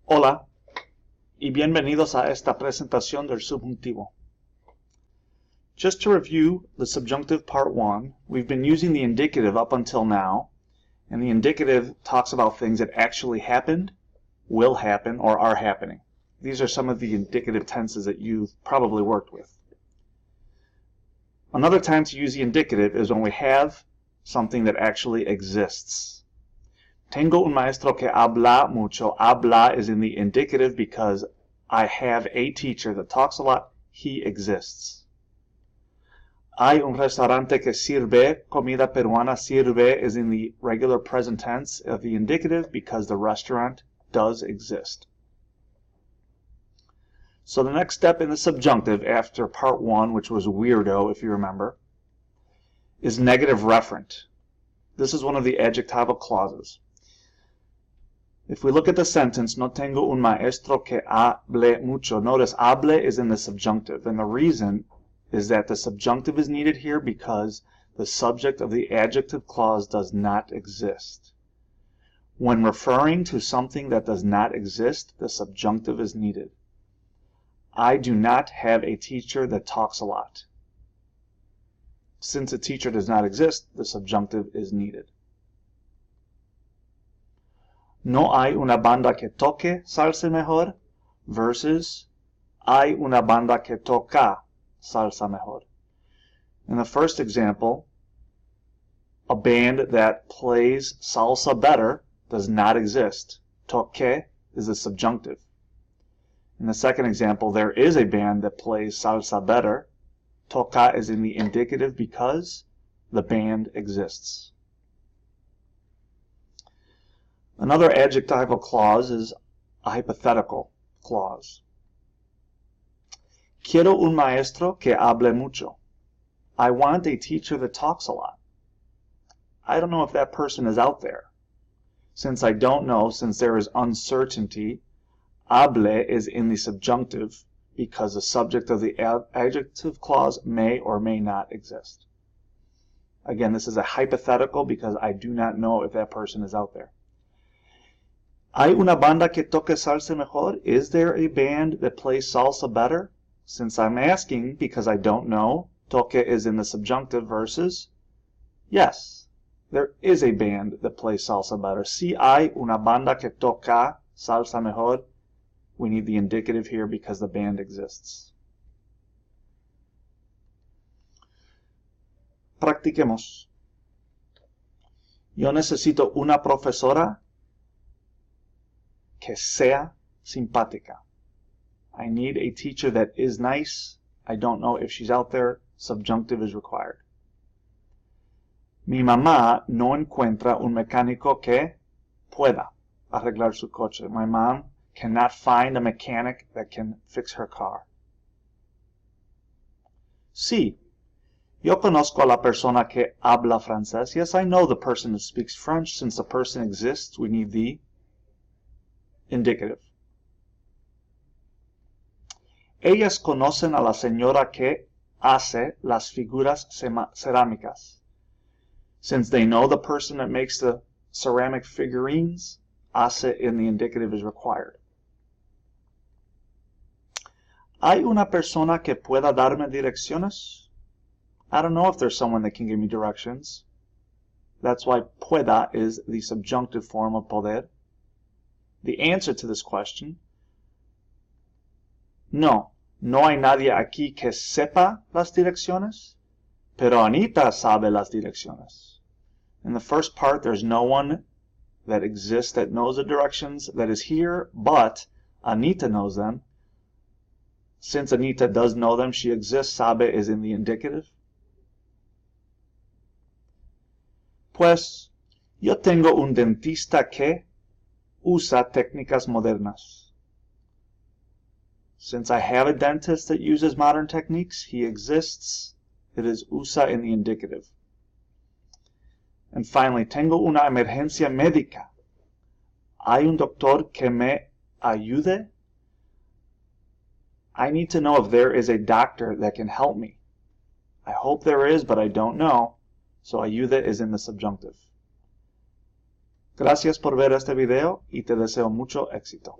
Hola y bienvenidos a esta presentación del subjuntivo. Just to review the subjunctive part 1, we've been using the indicative up until now, and the indicative talks about things that actually happened, will happen, or are happening. These are some of the indicative tenses that you've probably worked with. Another time to use the indicative is when we have something that actually exists. Tengo un maestro que habla mucho. Habla is in the indicative because I have a teacher that talks a lot. He exists. Hay un restaurante que sirve comida peruana. Sirve is in the regular present tense of the indicative because the restaurant does exist. So the next step in the subjunctive after part 1, which was weirdo if you remember, is negative referent. This is one of the adjectival clauses. If we look at the sentence, no tengo un maestro que hable mucho. Notice, hable is in the subjunctive, and the reason is that the subjunctive is needed here because the subject of the adjective clause does not exist. When referring to something that does not exist, the subjunctive is needed. I do not have a teacher that talks a lot. Since a teacher does not exist, the subjunctive is needed. No hay una banda que toque salsa mejor versus hay una banda que toca salsa mejor. In the first example, a band that plays salsa better does not exist. Toque is the subjunctive. In the second example, there is a band that plays salsa better. Toca is in the indicative because the band exists. Another adjectival clause is a hypothetical clause. Quiero un maestro que hable mucho. I want a teacher that talks a lot. I don't know if that person is out there. Since I don't know, since there is uncertainty, hable is in the subjunctive because the subject of the adjective clause may or may not exist. Again, this is a hypothetical because I do not know if that person is out there. ¿Hay una banda que toque salsa mejor? Is there a band that plays salsa better? Since I'm asking because I don't know, toque is in the subjunctive versus yes, there is a band that plays salsa better. Si hay una banda que toca salsa mejor, we need the indicative here because the band exists. Practiquemos. Yo necesito una profesora que sea simpática. I need a teacher that is nice. I don't know if she's out there. Subjunctive is required. Mi mamá no encuentra un mecánico que pueda arreglar su coche. My mom cannot find a mechanic that can fix her car. Sí, yo conozco a la persona que habla francés. Yes, I know the person that speaks French. Since the person exists, we need the indicative. Ellas conocen a la señora que hace las figuras cerámicas. Since they know the person that makes the ceramic figurines, hace in the indicative is required. ¿Hay una persona que pueda darme direcciones? I don't know if there's someone that can give me directions. That's why pueda is the subjunctive form of poder. The answer to this question, no hay nadie aquí que sepa las direcciones, pero Anita sabe las direcciones. In the first part, there's no one that exists that knows the directions that is here, but Anita knows them. Since Anita does know them, she exists, sabe is in the indicative. Pues, yo tengo un dentista que usa técnicas modernas. Since I have a dentist that uses modern techniques, he exists. It is usa in the indicative. And finally, tengo una emergencia médica. ¿Hay un doctor que me ayude? I need to know if there is a doctor that can help me. I hope there is, but I don't know. So ayude is in the subjunctive. Gracias por ver este video y te deseo mucho éxito.